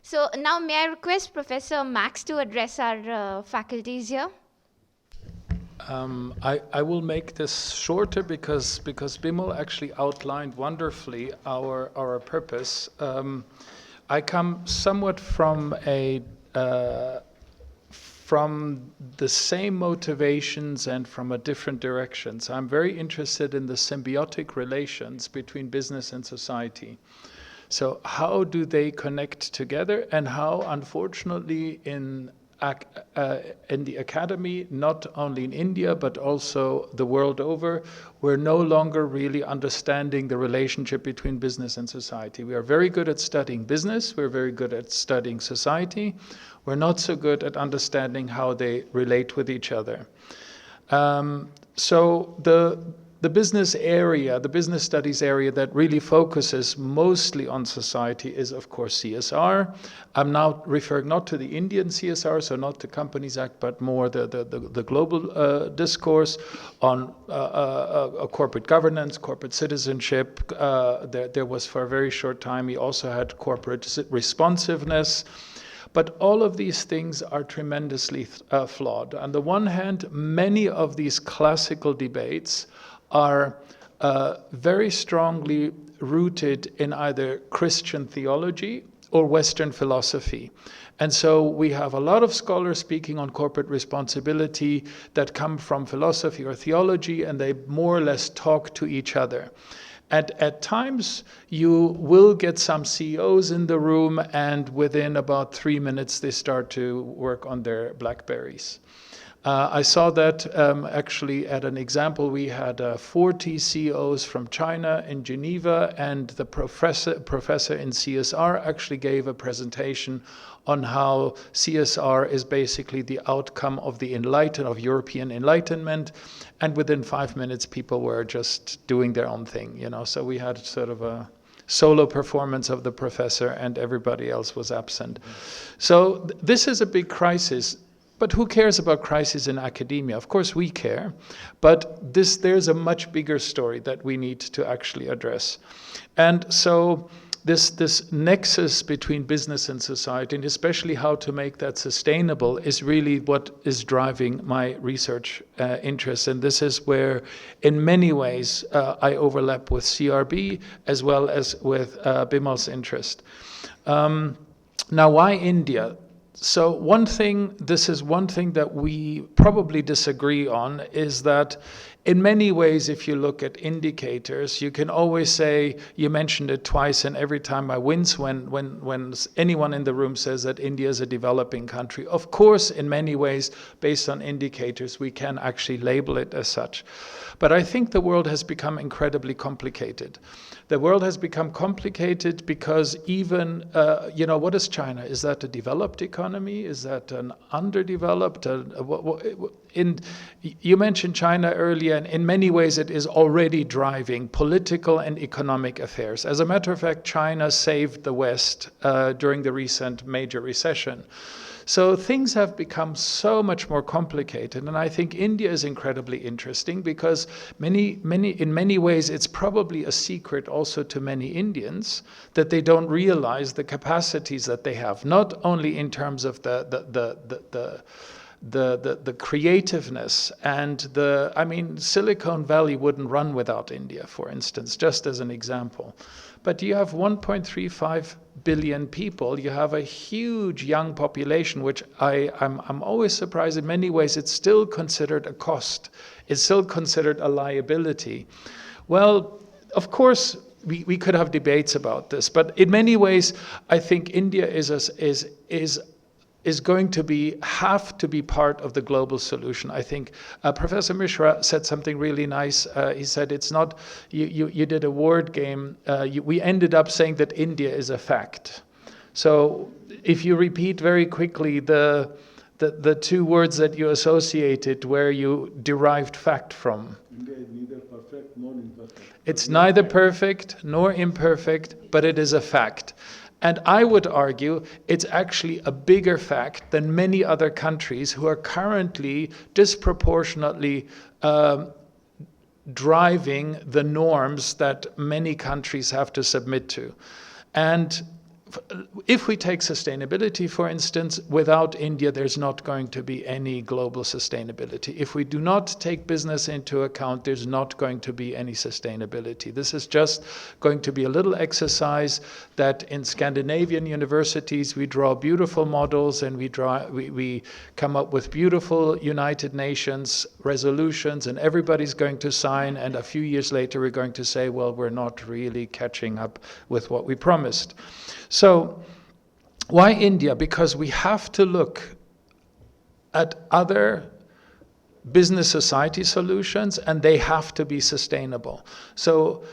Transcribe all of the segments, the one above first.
So now may I request Professor Max to address our faculties here? I will make this shorter because Bimal actually outlined wonderfully our purpose. I come somewhat from from the same motivations and from a different direction. So I'm very interested in the symbiotic relations between business and society. So how do they connect together, and how, unfortunately, in the academy, not only in India but also the world over, we're no longer really understanding the relationship between business and society. We are very good at studying business, we're very good at studying society, we're not so good at understanding how they relate with each other. So the business area, the business studies area that really focuses mostly on society is, of course, CSR. I'm now referring not to the Indian CSR, so not the Companies Act, but more the global discourse on corporate governance, corporate citizenship. There was, for a very short time, we also had corporate responsiveness. But all of these things are tremendously flawed. On the one hand, many of these classical debates are very strongly rooted in either Christian theology or Western philosophy. And so we have a lot of scholars speaking on corporate responsibility that come from philosophy or theology, and they more or less talk to each other. At times, you will get some CEOs in the room, and within about 3 minutes, they start to work on their BlackBerries. I saw that actually at an example. We had 40 CEOs from China in Geneva, and the professor in CSR actually gave a presentation on how CSR is basically the outcome of of European Enlightenment. And within 5 minutes, people were just doing their own thing, So we had sort of a solo performance of the professor, and everybody else was absent. So this is a big crisis. But who cares about crisis in academia? Of course we care, but there's a much bigger story that we need to actually address. And so this nexus between business and society, and especially how to make that sustainable, is really what is driving my research interest. And this is where, in many ways, I overlap with CRB as well as with Bimal's interest. Now, why India? So this is one thing that we probably disagree on, is that in many ways, if you look at indicators, you can always say, you mentioned it twice, and every time I wince when anyone in the room says that India is a developing country. Of course, in many ways, based on indicators, we can actually label it as such. But I think the world has become incredibly complicated. The world has become complicated because even, what is China? Is that a developed economy? Is that an underdeveloped? You mentioned China earlier, and in many ways it is already driving political and economic affairs. As a matter of fact, China saved the West during the recent major recession. So things have become so much more complicated, and I think India is incredibly interesting because in many ways it's probably a secret also to many Indians that they don't realize the capacities that they have, not only in terms of the creativeness and Silicon Valley wouldn't run without India, for instance, just as an example. But you have 1.35 billion people. You have a huge young population, which I'm always surprised. In many ways, it's still considered a cost. It's still considered a liability. Well, of course, we could have debates about this, but in many ways, I think India is going to have to be part of the global solution. I think Professor Mishra said something really nice. He said it's not, you did a word game. We ended up saying that India is a fact. So if you repeat very quickly the two words that you associated where you derived fact from. India is neither perfect nor imperfect. It's neither perfect nor imperfect, but it is a fact. And I would argue it's actually a bigger fact than many other countries who are currently disproportionately driving the norms that many countries have to submit to. And if we take sustainability, for instance, without India, there's not going to be any global sustainability. If we do not take business into account, there's not going to be any sustainability. This is just going to be a little exercise that in Scandinavian universities, we draw beautiful models and we come up with beautiful United Nations resolutions, and everybody's going to sign, and a few years later, we're going to say, well, we're not really catching up with what we promised. So why India? Because we have to look at other business society solutions, and they have to be sustainable. So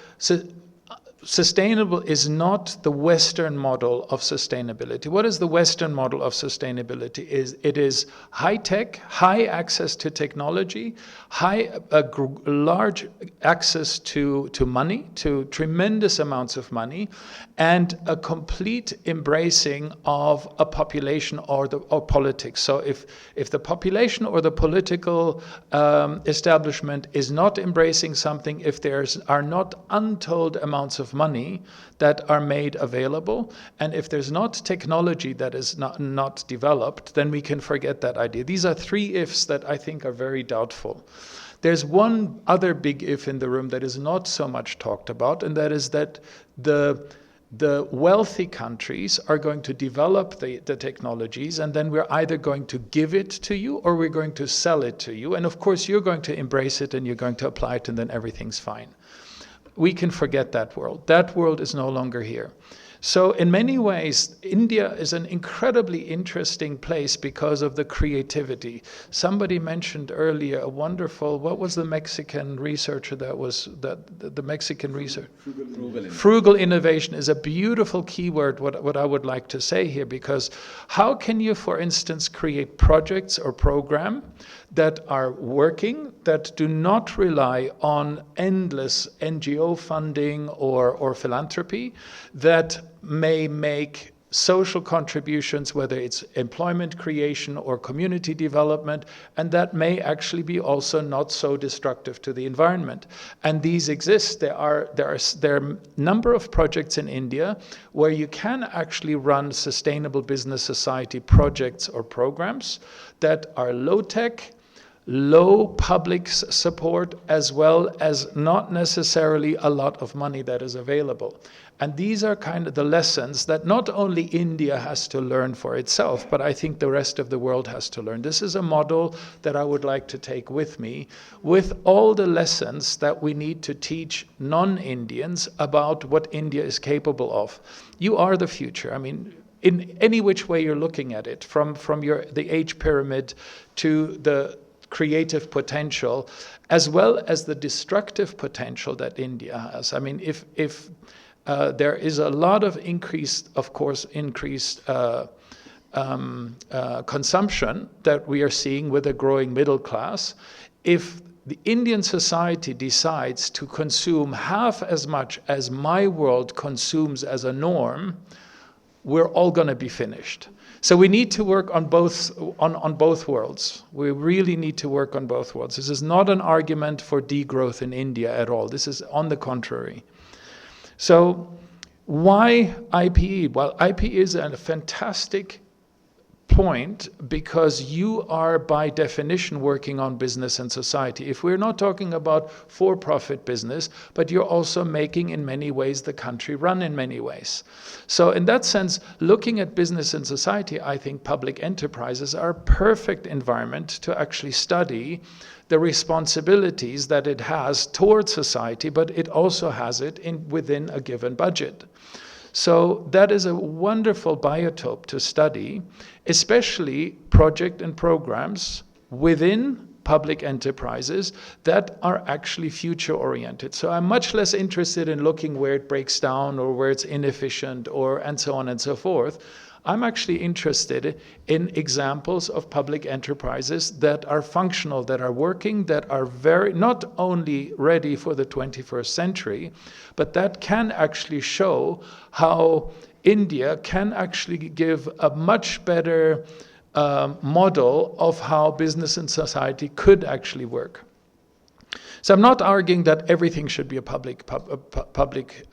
sustainable is not the Western model of sustainability. What is the Western model of sustainability? It is high tech, high access to technology, large access to money, to tremendous amounts of money, and a complete embracing of a population or politics. So if the population or the political establishment is not embracing something, if there are not untold amounts of money that are made available, and if there's not technology that is not developed, then we can forget that idea. These are three ifs that I think are very doubtful. There's one other big if in the room that is not so much talked about, and that is that the wealthy countries are going to develop the technologies, and then we're either going to give it to you or we're going to sell it to you. And of course, you're going to embrace it and you're going to apply it, and then everything's fine. We can forget that world. That world is no longer here. So in many ways, India is an incredibly interesting place because of the creativity. Somebody mentioned earlier a wonderful, what was the Mexican researcher the Mexican research? Frugal innovation is a beautiful keyword, what I would like to say here, because how can you, for instance, create projects or program that are working, that do not rely on endless NGO funding or philanthropy, that may make social contributions, whether it's employment creation or community development, and that may actually be also not so destructive to the environment. And these exist. There are a number of projects in India where you can actually run sustainable business society projects or programs that are low tech, low public support, as well as not necessarily a lot of money that is available. And these are kind of the lessons that not only India has to learn for itself, but I think the rest of the world has to learn. This is a model that I would like to take with me, with all the lessons that we need to teach non-Indians about what India is capable of. You are the future. I mean, in any which way you're looking at it, from the age pyramid to the creative potential, as well as the destructive potential that India has. I mean, if there is a lot of increased consumption that we are seeing with a growing middle class. If the Indian society decides to consume half as much as my world consumes as a norm, we're all going to be finished. So we need to work on both worlds. We really need to work on both worlds. This is not an argument for degrowth in India at all. This is on the contrary. So why IPE? Well, IPE is a fantastic point because you are by definition working on business and society. If we're not talking about for-profit business, but you're also making in many ways the country run in many ways. So in that sense, looking at business and society, I think public enterprises are a perfect environment to actually study the responsibilities that it has towards society, but it also has it within a given budget. So that is a wonderful biotope to study, especially project and programs within public enterprises that are actually future-oriented. So I'm much less interested in looking where it breaks down or where it's inefficient and so on and so forth. I'm actually interested in examples of public enterprises that are functional, that are working, that are not only ready for the 21st century, but that can actually show how India can actually give a much better model of how business and society could actually work. So I'm not arguing that everything should be a public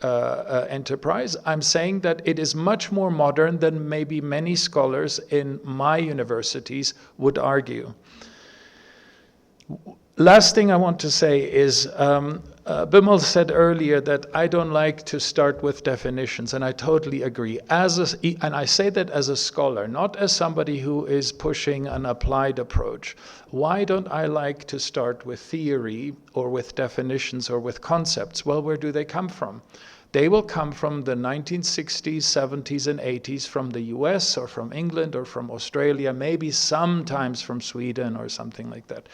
enterprise. I'm saying that it is much more modern than maybe many scholars in my universities would argue. Last thing I want to say is, Bimal said earlier that I don't like to start with definitions, and I totally agree. And I say that as a scholar, not as somebody who is pushing an applied approach. Why don't I like to start with theory or with definitions or with concepts? Well, where do they come from? They will come from the 1960s, 70s, and 80s from the US or from England or from Australia, maybe sometimes from Sweden or something like that.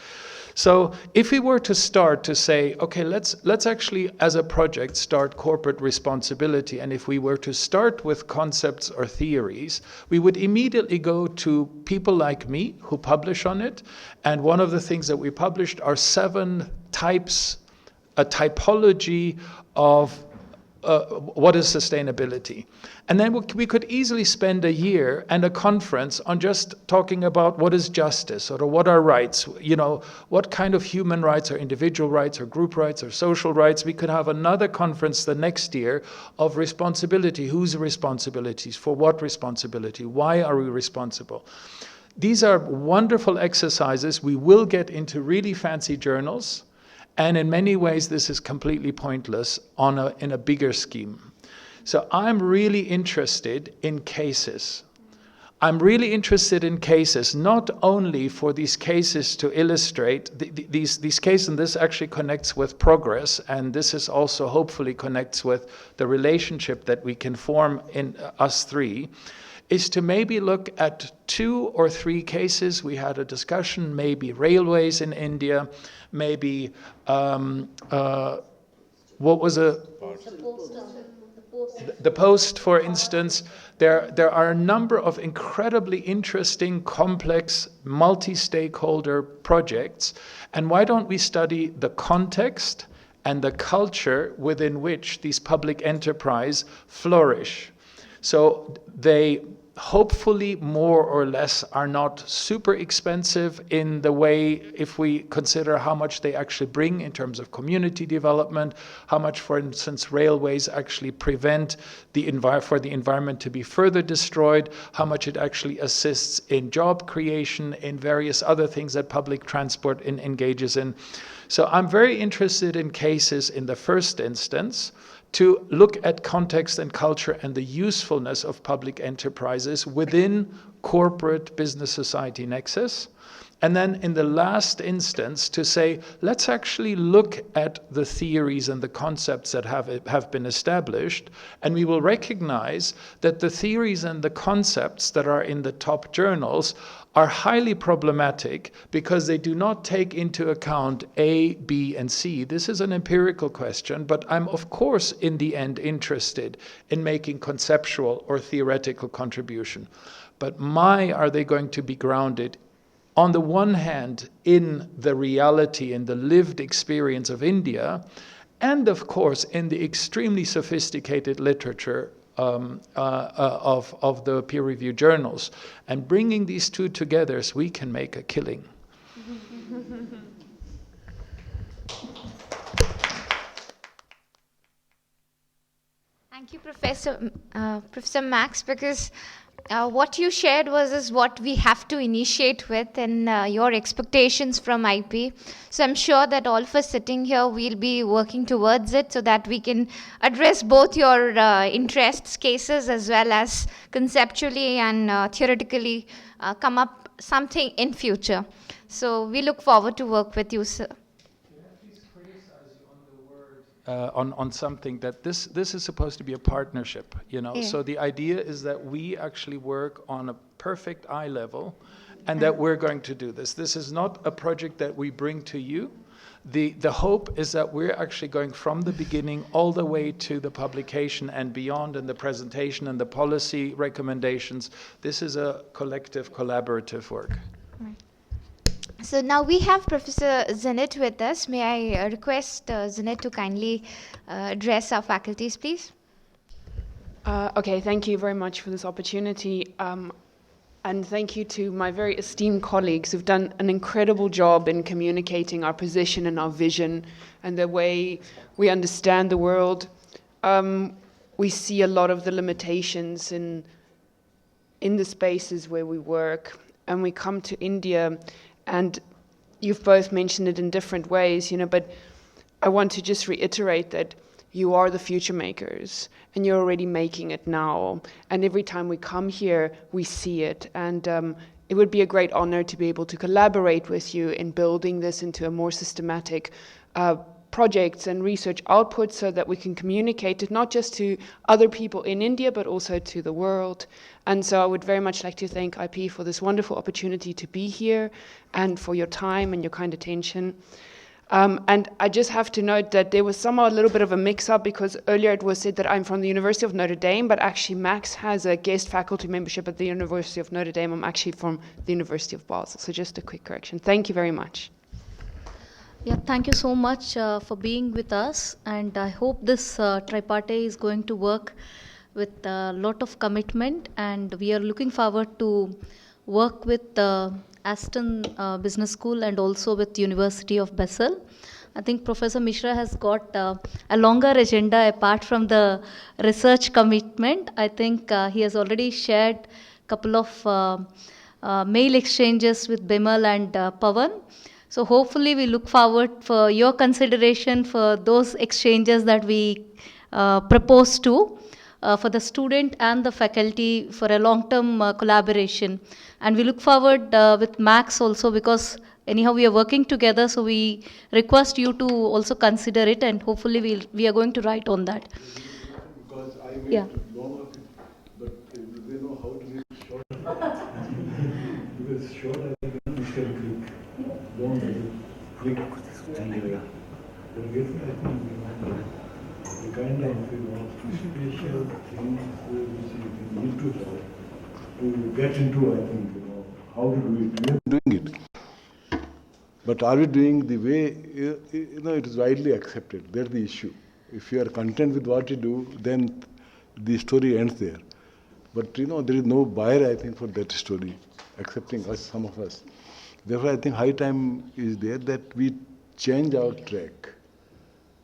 So if we were to start to say, okay, let's actually, as a project, start corporate responsibility, and if we were to start with concepts or theories, we would immediately go to people like me who publish on it, and one of the things that we published are 7 types, a typology of what is sustainability. And then we could easily spend a year and a conference on just talking about what is justice or what are rights, what kind of human rights or individual rights or group rights or social rights. We could have another conference the next year of responsibility. Whose responsibilities? For what responsibility? Why are we responsible? These are wonderful exercises. We will get into really fancy journals. And in many ways, this is completely pointless in a bigger scheme. So I'm really interested in cases. I'm really interested in cases, not only for these cases to illustrate these cases, and this actually connects with progress, and this is also hopefully connects with the relationship that we can form in us three, is to maybe look at 2 or 3 cases. We had a discussion, maybe railways in India, maybe what was the post, for instance. There are a number of incredibly interesting, complex, multi-stakeholder projects, and why don't we study the context and the culture within which these public enterprise flourish? So they hopefully more or less are not super expensive in the way, if we consider how much they actually bring in terms of community development, how much, for instance, railways actually prevent for the environment to be further destroyed, how much it actually assists in job creation, in various other things that public transport engages in. So I'm very interested in cases in the first instance to look at context and culture and the usefulness of public enterprises within corporate business society nexus. And then in the last instance to say, let's actually look at the theories and the concepts that have been established, and we will recognize that the theories and the concepts that are in the top journals are highly problematic because they do not take into account A, B, and C. This is an empirical question, but I'm of course in the end interested in making conceptual or theoretical contribution. But are they going to be grounded on the one hand in the reality and the lived experience of India, and of course in the extremely sophisticated literature of the peer-reviewed journals, and bringing these two together so we can make a killing. Thank you, Professor Max, because what you shared is what we have to initiate with, and your expectations from IP. So I'm sure that all of us sitting here will be working towards it so that we can address both your interests, cases, as well as conceptually and theoretically come up something in future. So we look forward to work with you, sir. On something that this is supposed to be a partnership, Yeah. So the idea is that we actually work on a perfect eye level, and that we're going to do this. This is not a project that we bring to you. The hope is that we're actually going from the beginning all the way to the publication and beyond, and the presentation and the policy recommendations. This is a collective, collaborative work. Right. So now we have Professor Zinette with us. May I request Zinette to kindly address our faculties, please? Okay, thank you very much for this opportunity. And thank you to my very esteemed colleagues who've done an incredible job in communicating our position and our vision and the way we understand the world. We see a lot of the limitations in the spaces where we work. And we come to India, and you've both mentioned it in different ways, but I want to just reiterate that you are the future makers, and you're already making it now. And every time we come here, we see it. And it would be a great honor to be able to collaborate with you in building this into a more systematic projects and research output so that we can communicate it not just to other people in India, but also to the world. And so I would very much like to thank IP for this wonderful opportunity to be here and for your time and your kind attention. And I just have to note that there was somehow a little bit of a mix-up because earlier it was said that I'm from the University of Notre Dame, but actually Max has a guest faculty membership at the University of Notre Dame. I'm actually from the University of Basel. So just a quick correction. Thank you very much. Yeah, thank you so much for being with us, and I hope this tripartite is going to work with a lot of commitment, and we are looking forward to work with Aston Business School and also with University of Basel. I think Professor Mishra has got a longer agenda apart from the research commitment. I think he has already shared a couple of mail exchanges with Bimal and Pawan. So hopefully we look forward for your consideration for those exchanges that we propose to for the student and the faculty for a long-term collaboration. And we look forward with Max also because anyhow we are working together, so we request you to also consider it, and hopefully we are going to write on that. Because I wait Yeah. long of it, but they know how to make it short. Because short I think Mr. Quick. Long quick and they're getting I think the kind of special things which you need to have to get into I think how to do it. We are doing it. But are we doing the way, it is widely accepted. That's the issue. If you are content with what you do, then the story ends there. But, there is no buyer, I think, for that story, accepting us, some of us. Therefore, I think high time is there that we change our track.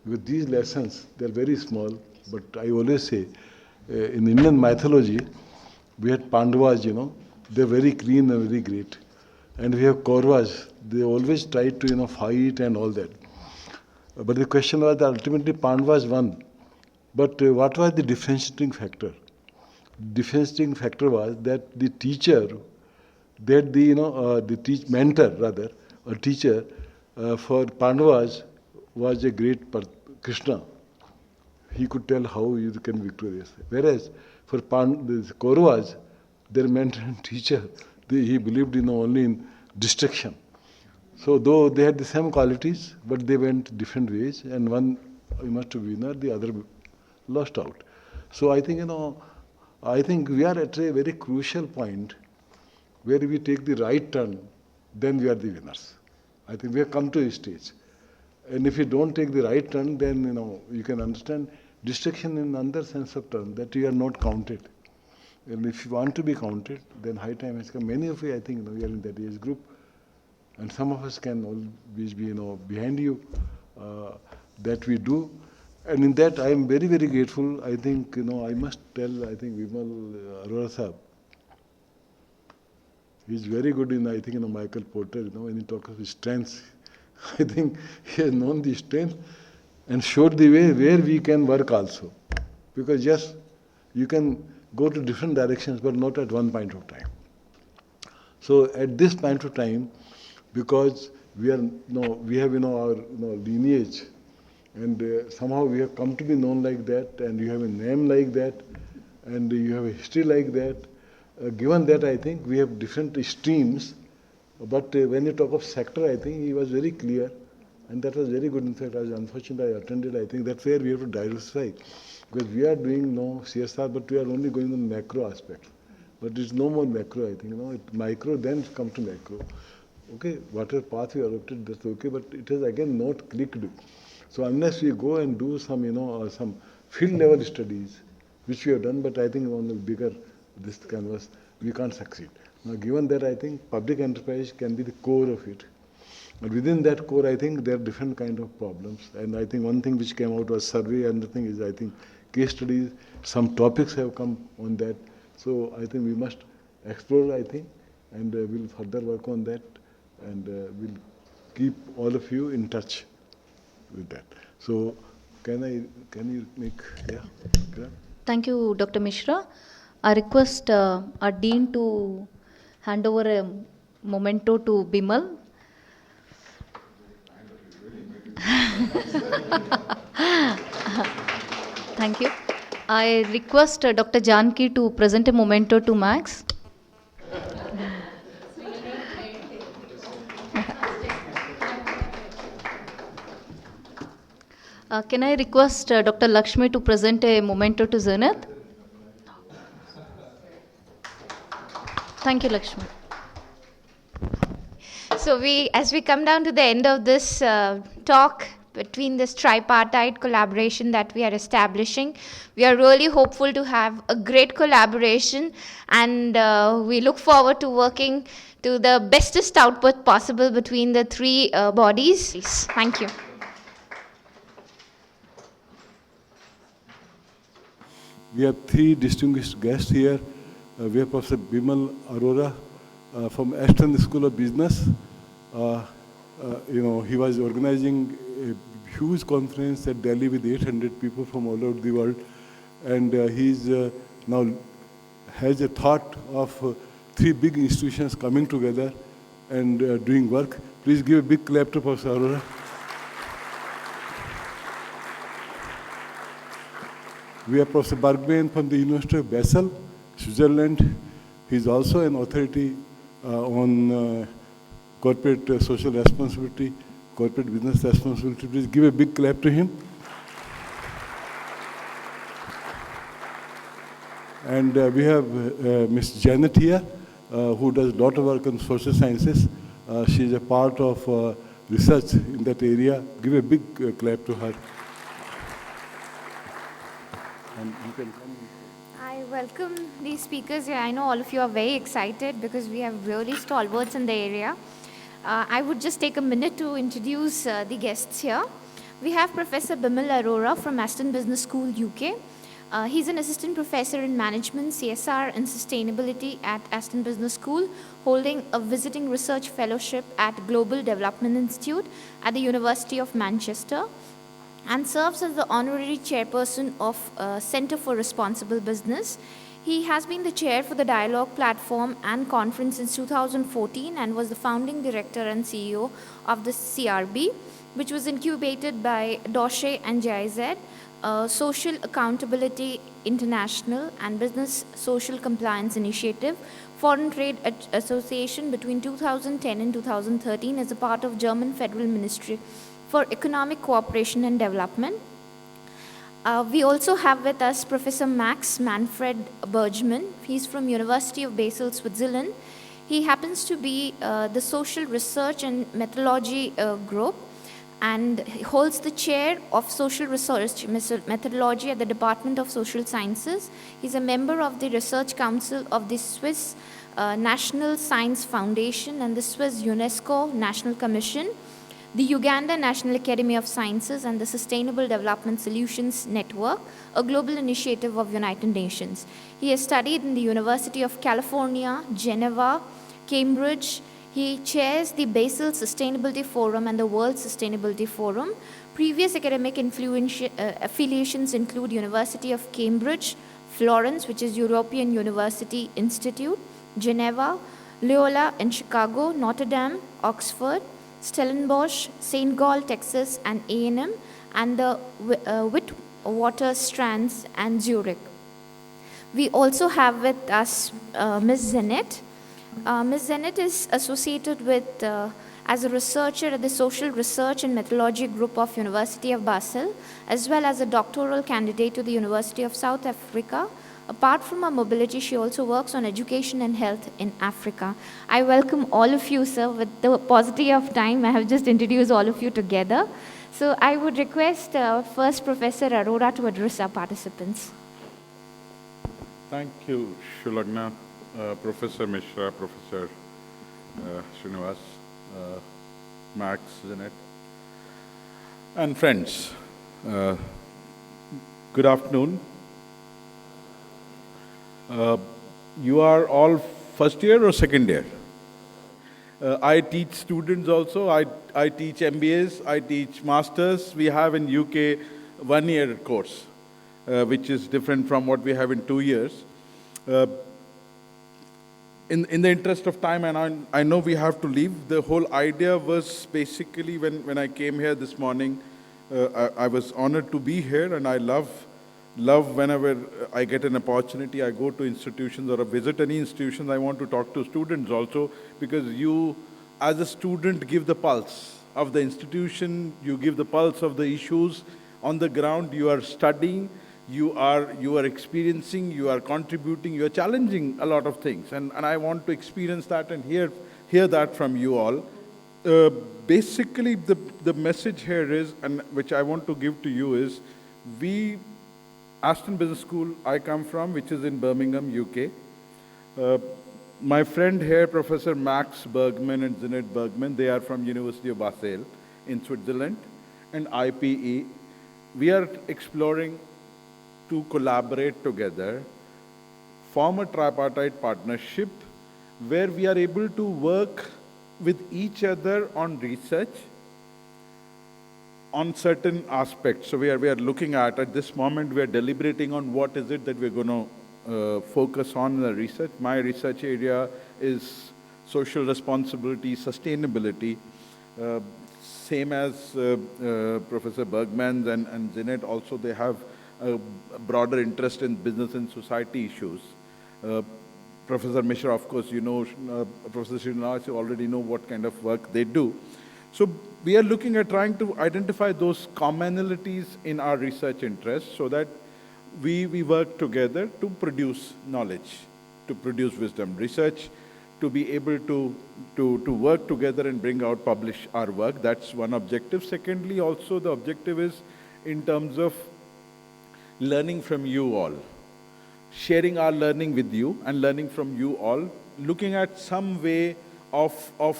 With these lessons, they're very small, but I always say, in Indian mythology, we had Pandavas, they're very clean and very great. And we have Kauravas, they always try to, fight and all that. But the question was that ultimately Pandavas won. But what was the differentiating factor? Differentiating factor was that the teacher, that the mentor rather, a teacher for Pandavas was a great Krishna. He could tell how you can be victorious. Whereas for the Kauravas, their mentor and teacher, he believed only in destruction. So though they had the same qualities, but they went different ways, and one must be winner, the other lost out. So I think I think we are at a very crucial point where we take the right turn, then we are the winners. I think we have come to a stage. And if you don't take the right turn, then you can understand destruction in another sense of term, that you are not counted. And if you want to be counted, then high time has come. Many of you, I think, we are in that age group, and some of us can always be, behind you. That we do, and in that I am very, very grateful. I think, I must tell, I think Bimal Arora Sahab, he is very good in, I think, Michael Porter, when he talks of his strengths. I think he has known the strength and showed the way where we can work also. Because yes, you can go to different directions, but not at one point of time. So at this point of time, because we are, we have, our lineage, and somehow we have come to be known like that, and you have a name like that, and you have a history like that. Given that, I think we have different streams, but when you talk of sector, I think he was very clear, and that was very good. In fact, I was unfortunate I attended. I think that's where we have to diversify, because we are doing CSR, but we are only going on macro aspects. But it's no more macro, I think. Micro then come to macro. Okay, whatever path we adopted, that's okay, but it has again not clicked. So unless we go and do some, some field level studies, which we have done, but I think on the bigger this canvas, we can't succeed. Now, given that, I think public enterprise can be the core of it. But within that core, I think there are different kind of problems. And I think one thing which came out was survey, and the thing is, I think case studies, some topics have come on that. So I think we must explore, I think, and we'll further work on that, and we'll keep all of you in touch with that. So can you make, yeah? Okay. Thank you, Dr. Mishra. I request our Dean to hand over a memento to Bimal. Thank you. I request Dr. Janki to present a memento to Max. Can I request Dr. Lakshmi to present a memento to Zinette? Thank you, Lakshmi. So as we come down to the end of this talk between this tripartite collaboration that we are establishing, we are really hopeful to have a great collaboration, and we look forward to working to the bestest output possible between the three bodies. Thank you. We have three distinguished guests here. We have Prof Bimal Arora from Aston School of Business. He was organizing a huge conference at Delhi with 800 people from all over the world, and he's now has a thought of three big institutions coming together and doing work. Please give a big clap to Prof Arora. We have Prof Bergman from the University of Basel, Switzerland. He's also an authority on corporate social responsibility, corporate business responsibility. Please give a big clap to him. And we have Ms. Zinette here, who does a lot of work on social sciences. She's a part of research in that area. Give a big clap to her. And you can come. I welcome these speakers here. I know all of you are very excited because we have really stalwarts in the area. I would just take a minute to introduce the guests here. We have Professor Bimal Arora from Aston Business School, UK. He's an assistant professor in management, CSR and sustainability at Aston Business School, holding a visiting research fellowship at Global Development Institute at the University of Manchester, and serves as the honorary chairperson of Center for Responsible Business. He has been the chair for the Dialogue Platform and Conference since 2014 and was the founding director and CEO of the CRB, which was incubated by Dorsey and GIZ, Social Accountability International and Business Social Compliance Initiative, Foreign Trade Association between 2010 and 2013 as a part of German Federal Ministry for Economic Cooperation and Development. We also have with us Professor Max Manfred Bergman. He's from University of Basel, Switzerland. He happens to be the Social Research and Methodology group, and he holds the chair of Social Research Methodology at the Department of Social Sciences. He's a member of the Research Council of the Swiss National Science Foundation and the Swiss UNESCO National Commission, the Uganda National Academy of Sciences, and the Sustainable Development Solutions Network, a global initiative of United Nations. He has studied in the University of California, Geneva, Cambridge. He chairs the Basel Sustainability Forum and the World Sustainability Forum. Previous academic affiliations include University of Cambridge, Florence, which is European University Institute, Geneva, Loyola in Chicago, Notre Dame, Oxford, Stellenbosch, St. Gall, Texas, and A&M, and the Witwatersrand Strands and Zurich. We also have with us Ms. Zinette. Ms. Zinette is associated with as a researcher at the Social Research and Methodology Group of University of Basel, as well as a doctoral candidate to the University of South Africa. Apart from her mobility, she also works on education and health in Africa. I welcome all of you, sir. With the paucity of time, I have just introduced all of you together. So I would request first Professor Arora to address our participants. Thank you, Shulagna. Professor Mishra, Professor Srinivas, Max, Zinette, and friends. Good afternoon. You are all first year or second year? I teach students also. I teach MBAs, I teach masters. We have in UK 1 year course, which is different from what we have in 2 years. In the interest of time, and I know we have to leave, the whole idea was basically when I came here this morning, I was honored to be here, and I love whenever I get an opportunity, I go to institutions or visit any institutions, I want to talk to students also, because you, as a student, give the pulse of the institution, you give the pulse of the issues on the ground, you are studying, you are experiencing, you are contributing, you are challenging a lot of things. And I want to experience that and hear that from you all. Basically, the message here is, and which I want to give to you is, Aston Business School I come from, which is in Birmingham, UK. My friend here, Professor Max Bergman and Zinette Bergman, they are from University of Basel in Switzerland, and IPE. We are exploring to collaborate together, form a tripartite partnership where we are able to work with each other on research on certain aspects. So we are looking at this moment, we are deliberating on what is it that we're going to focus on in the research. My research area is social responsibility, sustainability, same as Professor Bergman and Zinette also, they have a broader interest in business and society issues. Professor Mishra, of course, you know, Professor Srinivas, you already know what kind of work they do. So we are looking at trying to identify those commonalities in our research interests so that we work together to produce knowledge, to produce wisdom. Research, to be able to work together and bring out, publish our work. That's one objective. Secondly, also the objective is in terms of learning from you all, sharing our learning with you and learning from you all, looking at some way of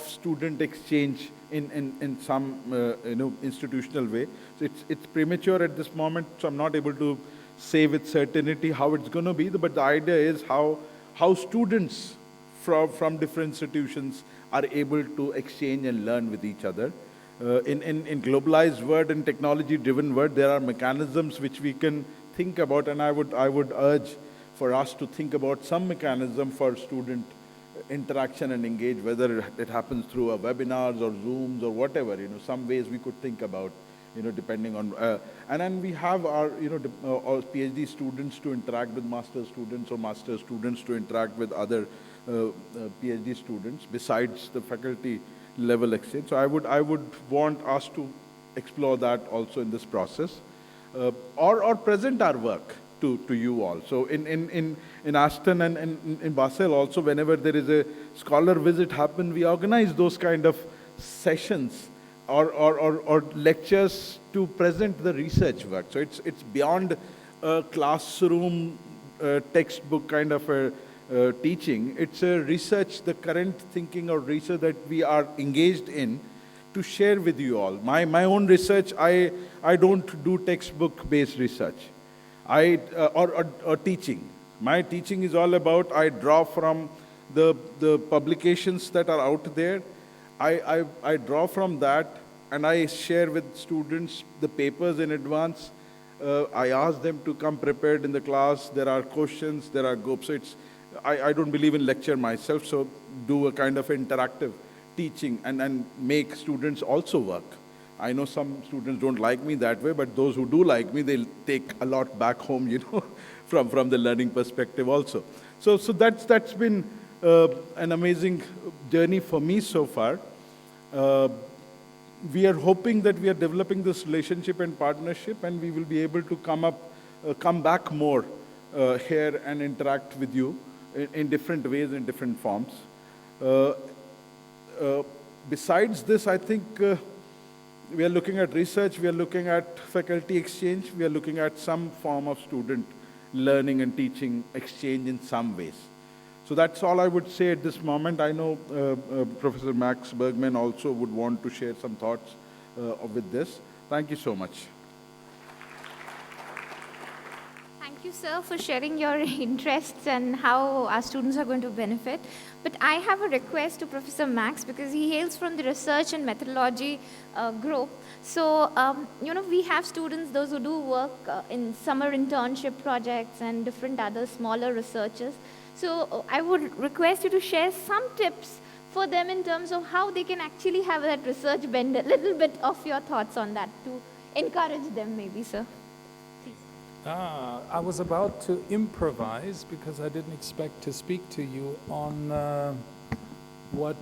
student exchange in some institutional way. So it's premature at this moment, so I'm not able to say with certainty how it's going to be, but the idea is how students from different institutions are able to exchange and learn with each other. In globalized world and technology-driven world, there are mechanisms which we can think about, and I would urge for us to think about some mechanism for student interaction and engage, whether it happens through a webinars or Zooms or whatever, some ways we could think about, depending on, and then we have our, our PhD students to interact with master students or master students to interact with other PhD students besides the faculty level exchange. So I would want us to explore that also in this process, or present our work to you all. So in Aston and in Basel also, whenever there is a scholar visit happen, we organize those kind of sessions or lectures to present the research work. So it's beyond a classroom textbook kind of a teaching. It's a research, the current thinking or research that we are engaged in, to share with you all. My own research, I don't do textbook based research. Or teaching. My teaching is all about, I draw from the publications that are out there. I draw from that and I share with students the papers in advance. I ask them to come prepared in the class. There are questions, there are groups. So I don't believe in lecture myself, so do a kind of interactive teaching and make students also work. I know some students don't like me that way, but those who do like me, they'll take a lot back home, from the learning perspective also. So that's been an amazing journey for me so far. We are hoping that we are developing this relationship and partnership, and we will be able to come back more here and interact with you in different ways, in different forms. Besides this, I think we are looking at research, we are looking at faculty exchange, we are looking at some form of student learning and teaching exchange in some ways. So that's all I would say at this moment. I know Professor Max Bergman also would want to share some thoughts with this. Thank you so much. Thank you, sir, for sharing your interests and how our students are going to benefit. But I have a request to Professor Max because he hails from the research and methodology group. So, we have students, those who do work in summer internship projects and different other smaller researches. So, I would request you to share some tips for them in terms of how they can actually have that research bend, a little bit of your thoughts on that to encourage them maybe, sir. I was about to improvise because I didn't expect to speak to you on what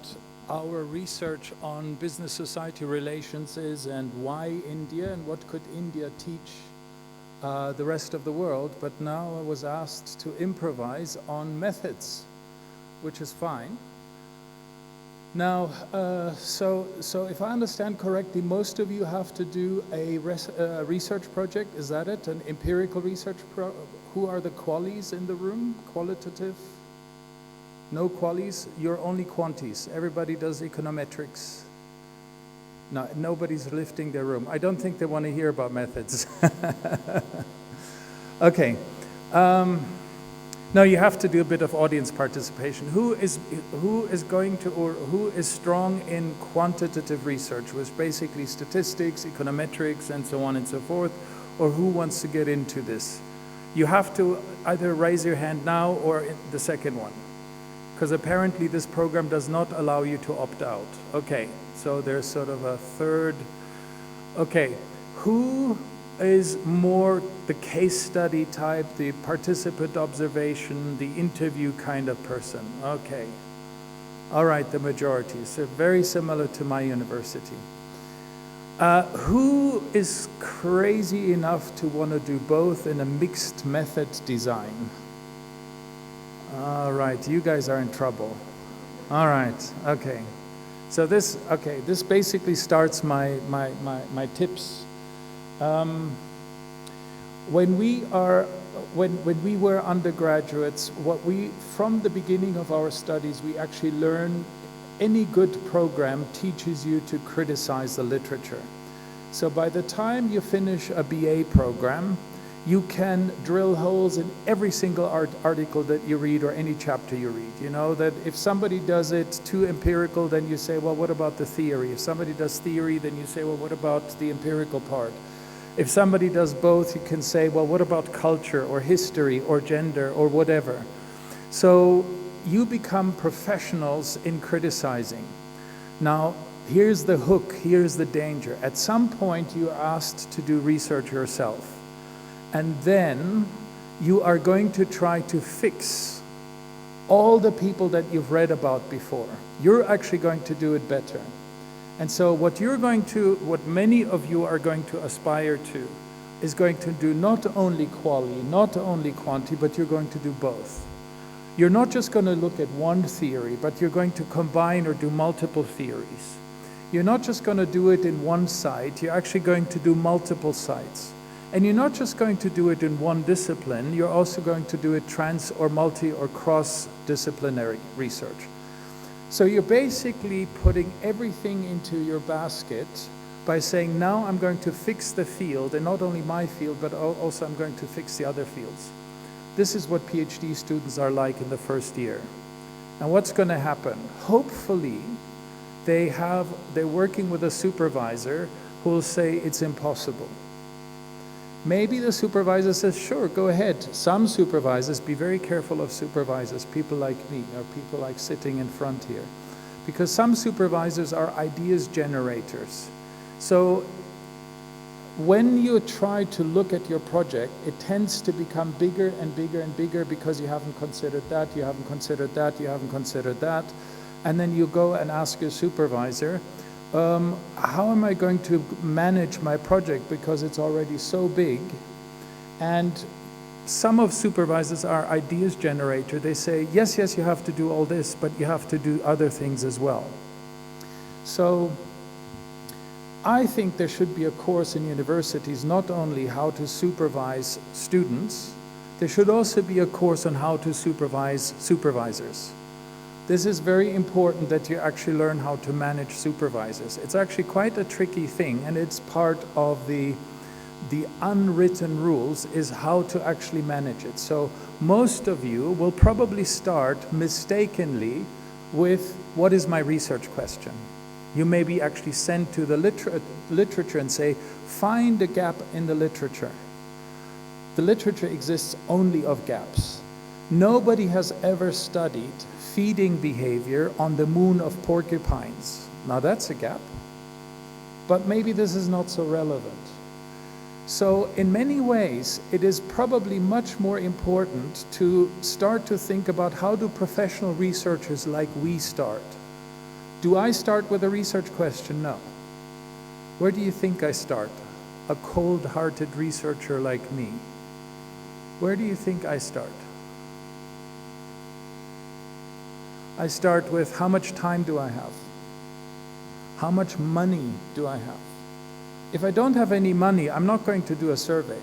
our research on business-society relations is and why India and what could India teach the rest of the world. But now I was asked to improvise on methods, which is fine. Now, so if I understand correctly, most of you have to do a research project, is that it? An empirical research who are the qualies in the room? Qualitative? No qualies? You're only quanties. Everybody does econometrics. No, nobody's lifting their room. I don't think they want to hear about methods. Okay. No, you have to do a bit of audience participation. Who is going to, or who is strong in quantitative research, which is basically statistics, econometrics, and so on and so forth, or who wants to get into this? You have to either raise your hand now or the second one, because apparently this program does not allow you to opt out. Okay, so there's sort of a third. Okay, who is more the case study type, the participant observation, the interview kind of person? Okay. All right, the majority. So very similar to my university. Who is crazy enough to want to do both in a mixed method design? All right, you guys are in trouble. All right, okay. So this basically starts my tips. When we were undergraduates, from the beginning of our studies, we actually learn any good program teaches you to criticize the literature. So by the time you finish a BA program, you can drill holes in every single article that you read or any chapter you read. You know that if somebody does it too empirical, then you say, well, what about the theory? If somebody does theory, then you say, well, what about the empirical part? If somebody does both, you can say, well, what about culture or history or gender or whatever? So you become professionals in criticizing. Now, here's the hook, here's the danger. At some point, you're asked to do research yourself. And then you are going to try to fix all the people that you've read about before. You're actually going to do it better. And so what many of you are going to aspire to is going to do not only quali, not only quanti, but you're going to do both. You're not just going to look at one theory, but you're going to combine or do multiple theories. You're not just going to do it in one site, you're actually going to do multiple sites. And you're not just going to do it in one discipline, you're also going to do it trans or multi or cross-disciplinary research. So you're basically putting everything into your basket by saying, now I'm going to fix the field, and not only my field, but also I'm going to fix the other fields. This is what PhD students are like in the first year. And what's going to happen? Hopefully, they're working with a supervisor who will say it's impossible. Maybe the supervisor says, sure, go ahead. Some supervisors, be very careful of supervisors, people like me, or people like sitting in front here. Because some supervisors are ideas generators. So when you try to look at your project, it tends to become bigger and bigger and bigger because you haven't considered that, you haven't considered that, you haven't considered that. And then you go and ask your supervisor, how am I going to manage my project because it's already so big? And some of supervisors are ideas generator. They say, yes, you have to do all this, but you have to do other things as well. So I think there should be a course in universities not only how to supervise students. there should also be a course on how to supervise supervisors. This is very important that you actually learn how to manage supervisors. It's actually quite a tricky thing, and it's part of the unwritten rules is how to actually manage it. So most of you will probably start mistakenly with, what is my research question? You may be actually sent to the literature and say, find a gap in the literature. The literature exists only of gaps. Nobody has ever studied feeding behavior on the moon of porcupines. Now that's a gap, but maybe this is not so relevant. So in many ways, it is probably much more important to start to think about, how do professional researchers like we start? Do I start with a research question? No. Where do you think I start? A cold-hearted researcher like me. Where do you think I start? I start with, how much time do I have? How much money do I have? If I don't have any money, I'm not going to do a survey,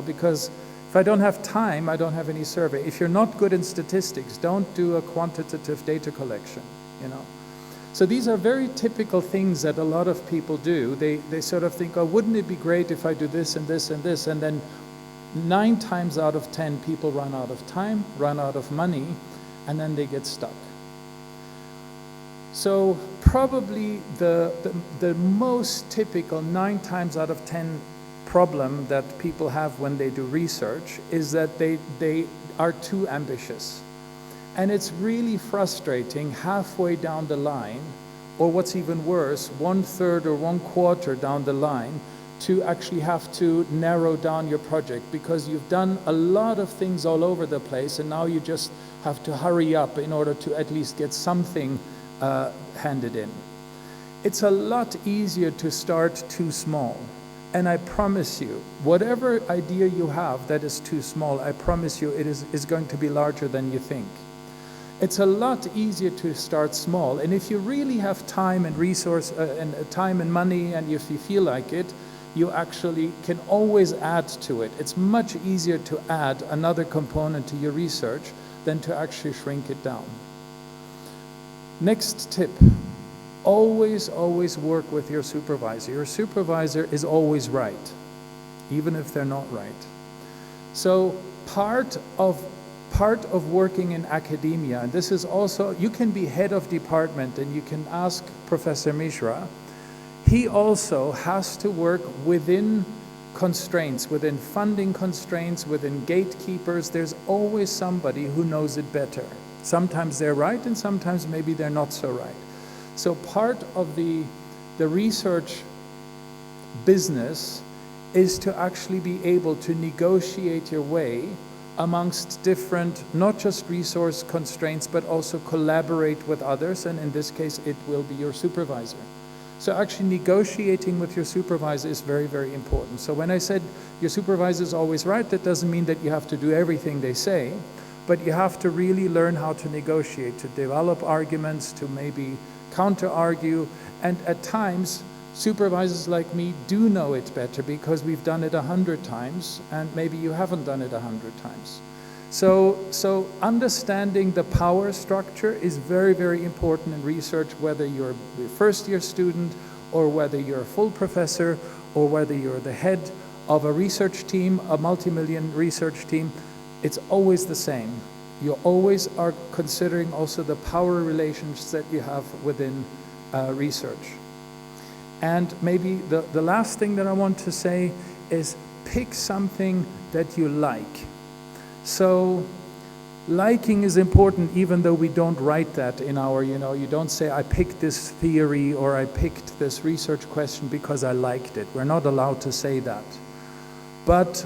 because if I don't have time, I don't have any survey. If you're not good in statistics, don't do a quantitative data collection, So these are very typical things that a lot of people do. They sort of think, oh, wouldn't it be great if I do this and this and this? And then 9 times out of 10, people run out of time, run out of money, and then they get stuck. So probably the most typical 9 times out of 10 problem that people have when they do research is that they are too ambitious. And it's really frustrating halfway down the line, or what's even worse, 1/3 or 1/4 down the line, to actually have to narrow down your project, because you've done a lot of things all over the place, and now you just have to hurry up in order to at least get something handed in. It's a lot easier to start too small. And I promise you, whatever idea you have that is too small, I promise you it is going to be larger than you think. It's a lot easier to start small. And if you really have time and resource, and time and money, and if you feel like it, you actually can always add to it. It's much easier to add another component to your research than to actually shrink it down. Next tip, always work with your supervisor. Your supervisor is always right, even if they're not right. So part of working in academia, and this is also, you can be head of department and you can ask Professor Mishra, he also has to work within constraints, within funding constraints, within gatekeepers. There's always somebody who knows it better. Sometimes they're right and sometimes maybe they're not so right. So part of the research business is to actually be able to negotiate your way amongst different, not just resource constraints, but also collaborate with others, and in this case it will be your supervisor. So actually negotiating with your supervisor is very, very important. So when I said your supervisor is always right, that doesn't mean that you have to do everything they say, but you have to really learn how to negotiate, to develop arguments, to maybe counter-argue, and at times, supervisors like me do know it better because we've done it 100 times, and maybe you haven't done it 100 times. So understanding the power structure is very, very important in research, whether you're a first-year student, or whether you're a full professor, or whether you're the head of a research team, a multi-million research team. It's always the same. You always are considering also the power relations that you have within research. And maybe the last thing that I want to say is pick something that you like. So liking is important, even though we don't write that in our, you don't say, I picked this theory or I picked this research question because I liked it. We're not allowed to say that. But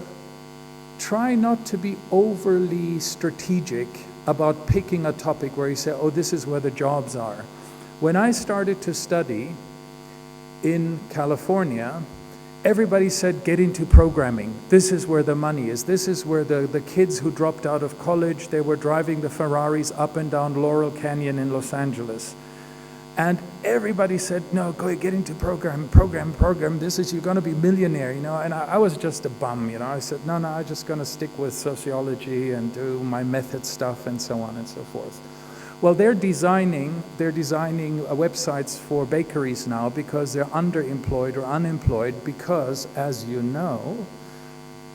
try not to be overly strategic about picking a topic where you say, oh, this is where the jobs are. When I started to study in California, everybody said, get into programming. This is where the money is. This is where the kids who dropped out of college, they were driving the Ferraris up and down Laurel Canyon in Los Angeles. And everybody said, no, go get into program. This is, you're going to be millionaire, you know. And I was just a bum, you know. I said, no, I'm just going to stick with sociology and do my method stuff and so on and so forth. Well, they're designing websites for bakeries now because they're underemployed or unemployed because, as you know,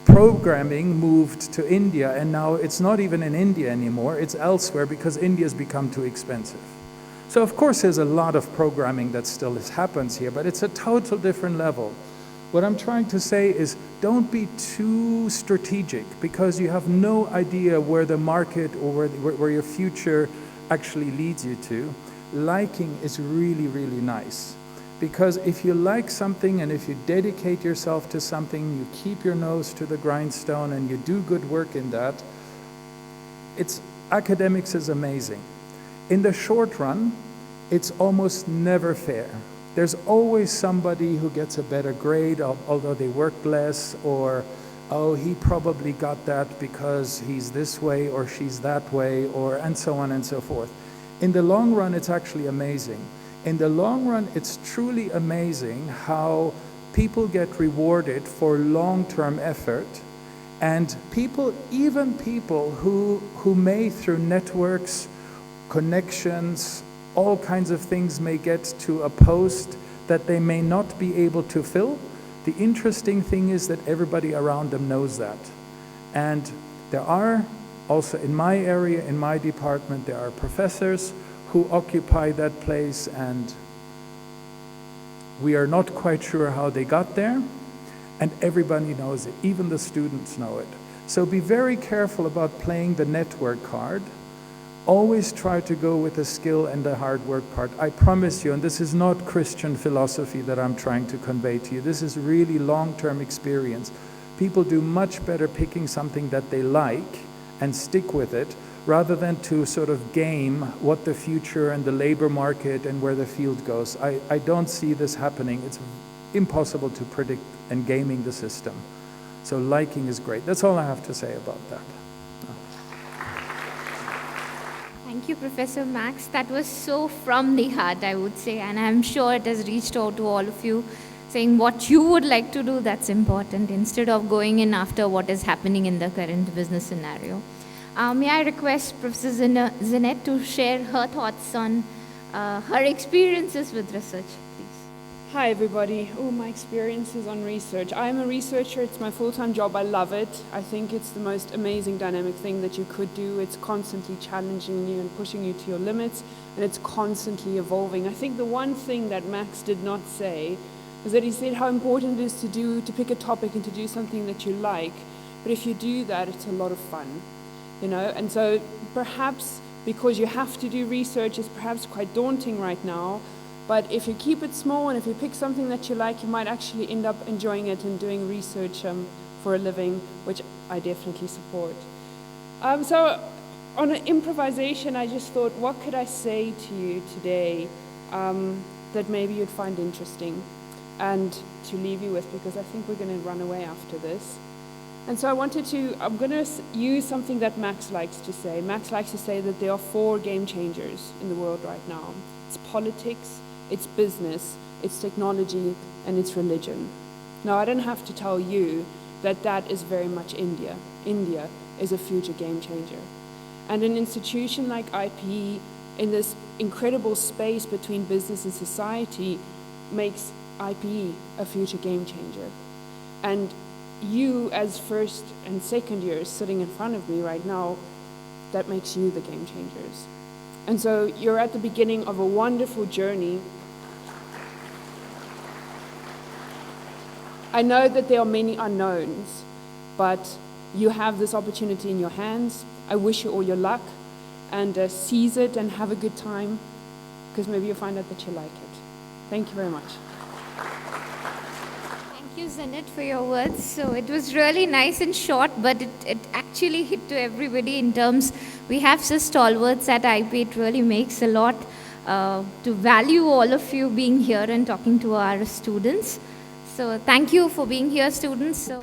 programming moved to India, and now it's not even in India anymore, it's elsewhere because India's become too expensive. So of course there's a lot of programming that still happens here, but it's a total different level. What I'm trying to say is don't be too strategic because you have no idea where the market or where your future actually leads you to. Liking is really, really nice. Because if you like something and if you dedicate yourself to something, you keep your nose to the grindstone and you do good work in that, academics is amazing. In the short run, it's almost never fair. There's always somebody who gets a better grade, although they worked less, or, oh, he probably got that because he's this way or she's that way, and so on and so forth. In the long run, it's actually amazing. In the long run, it's truly amazing how people get rewarded for long-term effort, and even people who may, through networks, connections, all kinds of things, may get to a post that they may not be able to fill. The interesting thing is that everybody around them knows that. And there are also, in my area, in my department, there are professors who occupy that place, and we are not quite sure how they got there, and everybody knows it, even the students know it. So be very careful about playing the network card. Always try to go with the skill and the hard work part. I promise you, and this is not Christian philosophy that I'm trying to convey to you, this is really long-term experience. People do much better picking something that they like and stick with it, rather than to sort of game what the future and the labor market and where the field goes. I don't see this happening. It's impossible to predict, and gaming the system. So liking is great. That's all I have to say about that. Thank you, Professor Max. That was so from the heart, I would say, and I'm sure it has reached out to all of you, saying what you would like to do, that's important, instead of going in after what is happening in the current business scenario. May I request Professor Zinette to share her thoughts on her experiences with research, please. Hi everybody. My experiences on research. I'm a researcher, it's my full-time job, I love it. I think it's the most amazing dynamic thing that you could do. It's constantly challenging you and pushing you to your limits, and it's constantly evolving. I think the one thing that Max did not say is that he said how important it is to pick a topic and to do something that you like. But if you do that, it's a lot of fun. You know, and so perhaps because you have to do research, it's perhaps quite daunting right now, but if you keep it small and if you pick something that you like, you might actually end up enjoying it and doing research for a living, which I definitely support. So on an improvisation, I just thought, what could I say to you today that maybe you'd find interesting and to leave you with, because I think we're going to run away after this. And so I'm going to use something that Max likes to say. Max likes to say that there are 4 game changers in the world right now. It's politics, it's business, it's technology, and it's religion. Now, I don't have to tell you that that is very much India. India is a future game changer. And an institution like IPE, in this incredible space between business and society, makes IPE a future game changer. And you, as first and second years sitting in front of me right now, that makes you the game changers. And so you're at the beginning of a wonderful journey. I know that there are many unknowns, but you have this opportunity in your hands. I wish you all your luck, and seize it and have a good time, because maybe you'll find out that you like it. Thank you very much. Thank you, Zinette, for your words. So it was really nice and short, but it actually hit to everybody in terms, we have such stalwarts at IP. It really makes a lot to value all of you being here and talking to our students. So thank you for being here, students. So.